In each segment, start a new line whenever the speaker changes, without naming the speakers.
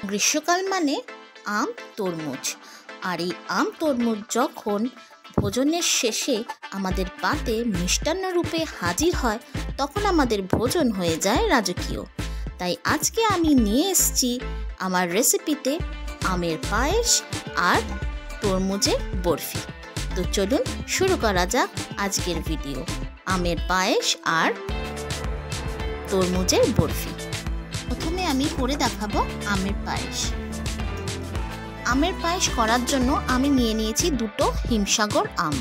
গ্রীষ্মকাল মানে আম তরমুজ, আর এই আম তরমুজ যখন ভোজনের শেষে আমাদের পাতে মিষ্টান্ন রূপে হাজির হয় তখন আমাদের ভোজন হয়ে যায় রাজকীয়। তাই আজকে আমি নিয়ে এসেছি আমার রেসিপিতে আমের পায়েস আর তরমুজের বরফি। তো চলুন শুরু করা যাক আজকের ভিডিও, আমের পায়েস আর তরমুজের বরফি। প্রথমে আমি করে দেখাবো আমের পায়েস। আমের পায়েস করার জন্য আমি নিয়ে নিয়েছি দুটো হিমসাগর আম।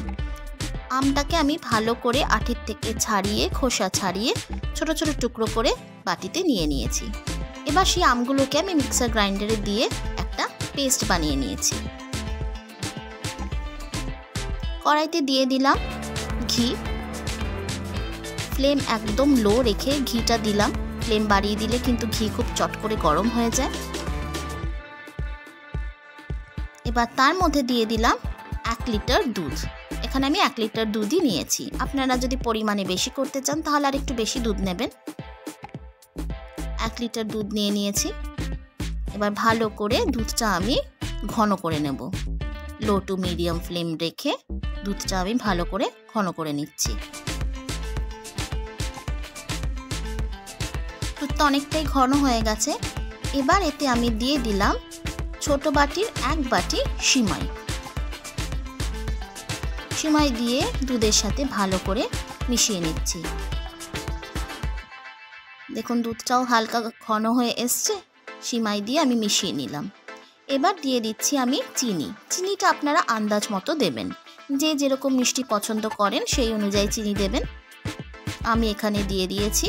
আমটাকে আমি ভালো করে আটির থেকে ছাড়িয়ে খোসা ছাড়িয়ে ছোট ছোট টুকরো করে বাটিতে নিয়ে নিয়েছি। এবার সেই আমগুলোকে আমি মিক্সার গ্রাইন্ডারে দিয়ে একটা পেস্ট বানিয়ে নিয়েছি। কড়াইতে দিয়ে দিলাম ঘি, ফ্লেম একদম লো রেখে ঘিটা দিলাম। ফ্লেম বাড়িয়ে দিলে কিন্তু ঘি খুব চট করে গরম হয়ে যায়। এবার তার মধ্যে দিয়ে দিলাম 1 লিটার দুধ। এখানে আমি 1 লিটার দুধই নিয়েছি। আপনারা যদি পরিমাণে বেশি করতে চান তাহলে আর একটু বেশি দুধ নেবেন। 1 লিটার দুধ নিয়ে নিয়েছি। এবার ভালো করে দুধটা আমি ঘন করে নেব। লো টু মিডিয়াম ফ্লেম রেখে দুধটা আমি ভালো করে ঘন করে নিচ্ছি। দুধটা অনেকটাই ঘন হয়ে গেছে। এবার এতে আমি দিয়ে দিলাম ছোট বাটির 1 বাটি সিমাই। সিমাই দিয়ে দুধের সাথে ভালো করে মিশিয়ে নিচ্ছি। দেখুন দুধটাও হালকা ঘন হয়ে এসছে। সিমাই দিয়ে আমি মিশিয়ে নিলাম। এবার দিয়ে দিচ্ছি আমি চিনি। চিনিটা আপনারা আন্দাজ মতো দেবেন, যে যেরকম মিষ্টি পছন্দ করেন সেই অনুযায়ী চিনি দেবেন। আমি এখানে দিয়ে দিয়েছি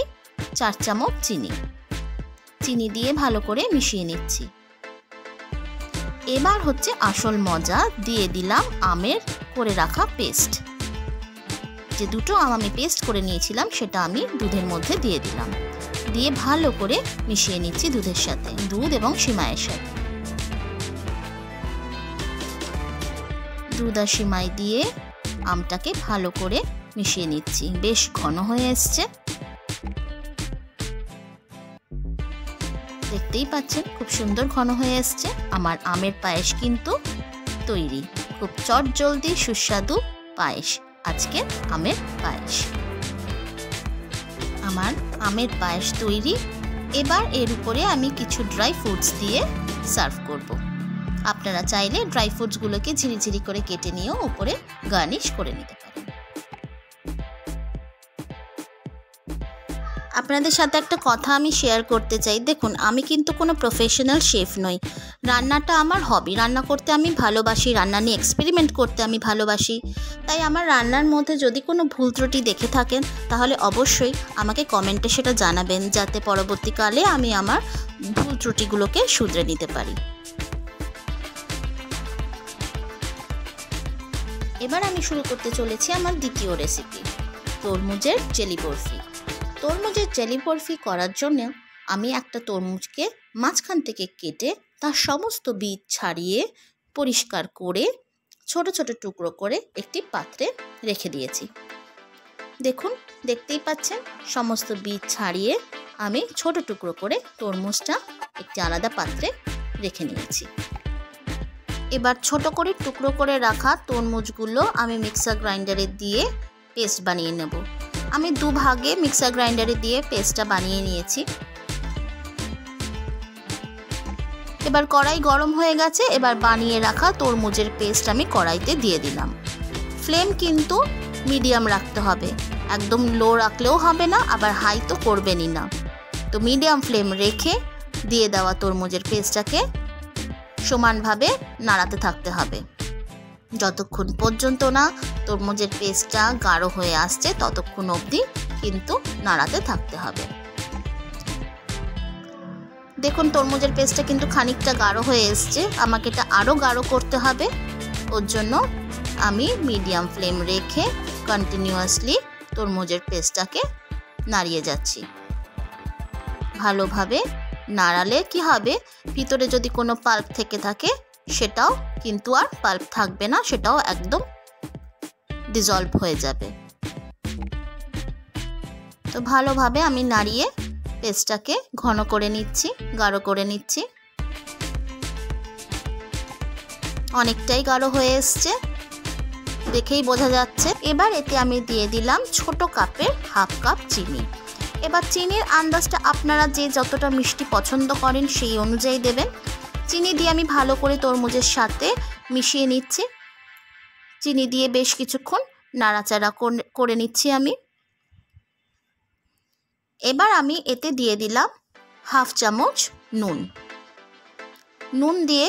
4 চামচ চিনি। চিনি দিয়ে ভালো করে মিশিয়ে নিচ্ছি। এবার হচ্ছে আসল মজা, দিয়ে দিলাম আমের করে রাখা পেস্ট। যে দুটো আম আমি পেস্ট করে নিয়েছিলাম সেটা আমি দুধের মধ্যে দিয়ে দিলাম। দিয়ে ভালো করে মিশিয়ে নিচ্ছি দুধের সাথে, দুধ এবং সিমাইয়ের সাথে। দুধ আর সিমাই দিয়ে আমটাকে ভালো করে মিশিয়ে নিচ্ছি। বেশ ঘন হয়ে এসছে, দেখতেই পাচ্ছেন খুব সুন্দর ঘন হয়ে এসছে। আমার আমের পায়েস কিন্তু তৈরি। খুব চটজলদি সুস্বাদু পায়েস, আজকে আমের পায়েস। আমার আমের পায়েস তৈরি। এবার এর উপরে আমি কিছু ড্রাই ফ্রুটস দিয়ে সার্ভ করব। আপনারা চাইলে ড্রাই ফ্রুটসগুলোকে ঝিরিঝিরি করে কেটে নিয়েও উপরে গার্নিশ করে নিতে পারেন। আপনাদের সাথে একটা কথা আমি শেয়ার করতে চাই। দেখুন, আমি কিন্তু কোনো প্রফেশনাল শেফ নই। রান্নাটা আমার হবি, রান্না করতে আমি ভালোবাসি, রান্না নিয়ে এক্সপেরিমেন্ট করতে আমি ভালোবাসি। তাই আমার রান্নার মধ্যে যদি কোনো ভুল ত্রুটি দেখে থাকেন তাহলে অবশ্যই আমাকে কমেন্টে সেটা জানাবেন, যাতে পরবর্তীকালে আমি আমার ভুল ত্রুটিগুলোকে শুধরে নিতে পারি। এবার আমি শুরু করতে চলেছি আমার দ্বিতীয় রেসিপি, তরমুজের জেলি বরফি। তরমুজের জেলি বরফি করার জন্য আমি একটা তরমুজকে মাঝখান থেকে কেটে তার সমস্ত বীজ ছাড়িয়ে পরিষ্কার করে ছোট ছোট টুকরো করে একটি পাত্রে রেখে দিয়েছি। দেখুন, দেখতেই পাচ্ছেন সমস্ত বীজ ছাড়িয়ে আমি ছোট টুকরো করে তরমুজটা একটি আলাদা পাত্রে রেখে নিয়েছি। এবার ছোট করে টুকরো করে রাখা তরমুজগুলো আমি মিক্সার গ্রাইন্ডারে দিয়ে পেস্ট বানিয়ে নেব। আমি 2 ভাগে মিক্সার গ্রাইন্ডারে দিয়ে পেস্টটা বানিয়ে নিয়েছি। এবার কড়াই গরম হয়ে গেছে। এবার বানিয়ে রাখা তরমুজের পেস্ট আমি কড়াইতে দিয়ে দিলাম। ফ্লেম কিন্তু মিডিয়াম রাখতে হবে, একদম লো রাখলেও হবে না, আবার হাই তো করবেনই না। তো মিডিয়াম ফ্লেম রেখে দিয়ে দেওয়া তরমুজের পেস্টটাকে সমানভাবে নাড়াতে থাকতে হবে যতক্ষণ পর্যন্ত না তরমুজের পেস্টটা গাঢ় হয়ে আসছে, ততক্ষণ অবধি কিন্তু নাড়াতে থাকতে হবে। দেখুন তরমুজের পেস্টটা কিন্তু খানিকটা গাঢ় হয়ে এসছে, আমাকে এটা আরও গাঢ় করতে হবে। ওর জন্য আমি মিডিয়াম ফ্লেম রেখে কন্টিনিউয়াসলি তরমুজের পেস্টটাকে নাড়িয়ে যাচ্ছি। ভালোভাবে নাড়ালে কি হবে, ভিতরে যদি কোনো পাল্প থেকে থাকে সেটাও কিন্তু আর পাল্প থাকবে না, সেটাও একদম ডিজলভ হয়ে যাবে। তো ভালোভাবে আমি নাড়িয়ে পেস্টটাকে ঘন করে নিচ্ছি, গাঢ় করে নিচ্ছি। অনেকটাই গাঢ় হয়ে এসছে, দেখেই বোঝা যাচ্ছে। এবার এতে আমি দিয়ে দিলাম ছোট কাপের হাফ কাপ চিনি। এবার চিনির আন্দাজটা আপনারা যে যতটা মিষ্টি পছন্দ করেন সেই অনুযায়ী দেবেন। চিনি দিয়ে আমি ভালো করে তরমুজের সাথে মিশিয়ে নিচ্ছি। চিনি দিয়ে বেশ কিছুক্ষণ নাড়াচাড়া করে নিচ্ছি আমি। এবার আমি এতে দিয়ে দিলাম হাফ চামচ নুন। নুন দিয়ে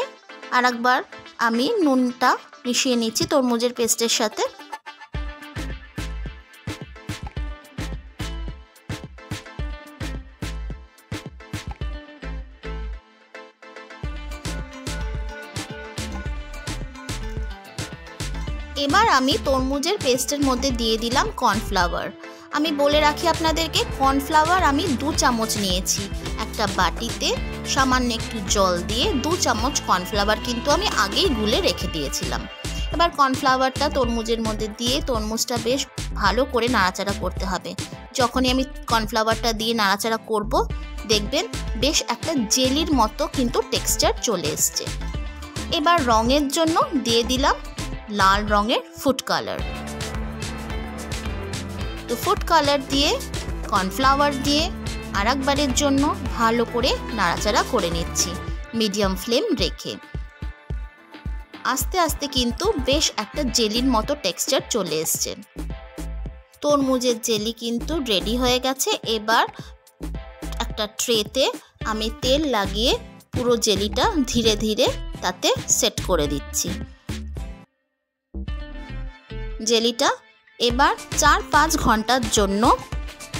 আরেকবার আমি নুনটা মিশিয়ে নিচ্ছি তরমুজের পেস্টের সাথে। এবার আমি তরমুজের পেস্টের মধ্যে দিয়ে দিলাম কর্নফ্লাওয়ার। আমি বলে রাখি আপনাদেরকে, কর্নফ্লাওয়ার আমি 2 চামচ নিয়েছি। একটা বাটিতে সামান্য একটু জল দিয়ে 2 চামচ কর্নফ্লাওয়ার কিন্তু আমি আগেই গুলে রেখে দিয়েছিলাম। এবার কর্নফ্লাওয়ারটা তরমুজের মধ্যে দিয়ে তরমুজটা বেশ ভালো করে নাড়াচাড়া করতে হবে। যখনই আমি কর্নফ্লাওয়ারটা দিয়ে নাড়াচাড়া করব, দেখবেন বেশ একটা জেলির মতো কিন্তু টেক্সচার চলে এসছে। এবার রঙের জন্য দিয়ে দিলাম লাল রঙের ফুড কালার। তো ফুড কালার দিয়ে কর্নফ্লাওয়ার দিয়ে আরেকবারের জন্য ভালো করে নাড়াচাড়া করে নিচ্ছি মিডিয়াম ফ্লেম রেখে। আস্তে আস্তে কিন্তু বেশ একটা জেলির মতো টেক্সচার চলে এসছে। তরমুজের জেলি কিন্তু রেডি হয়ে গেছে। এবার একটা ট্রেতে আমি তেল লাগিয়ে পুরো জেলিটা ধীরে ধীরে তাতে সেট করে দিচ্ছি। জেলিটা এবার 4-5 ঘন্টার জন্য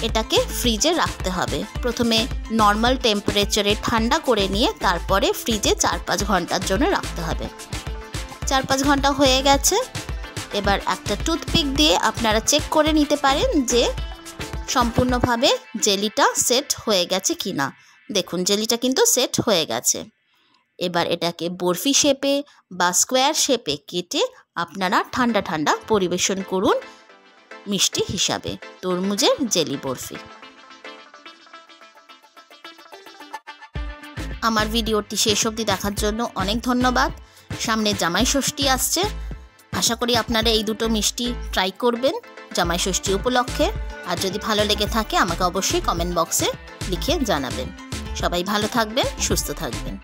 এটাকে ফ্রিজে রাখতে হবে। প্রথমে নর্মাল টেম্পারেচারে ঠান্ডা করে নিয়ে তারপরে ফ্রিজে 4-5 ঘন্টার জন্য রাখতে হবে। 4-5 ঘন্টা হয়ে গেছে। এবার একটা টুথপিক দিয়ে আপনারা চেক করে নিতে পারেন যে সম্পূর্ণভাবে জেলিটা সেট হয়ে গেছে কিনা। দেখুন জেলিটা কিন্তু সেট হয়ে গেছে। এবার এটাকে বরফি শেপে বা স্কোয়ার শেপে কেটে আপনারা ঠান্ডা ঠান্ডা পরিবেশন করুন মিষ্টি হিসাবে তরমুজের জেলি বরফি। আমার ভিডিওটি শেষ অবধি দেখার জন্য অনেক ধন্যবাদ। সামনে জামাই ষষ্ঠী আসছে, আশা করি আপনারা এই দুটো মিষ্টি ট্রাই করবেন জামাই ষষ্ঠী উপলক্ষে। আর যদি ভালো লেগে থাকে আমাকে অবশ্যই কমেন্ট বক্সে লিখে জানাবেন। সবাই ভালো থাকবেন, সুস্থ থাকবেন।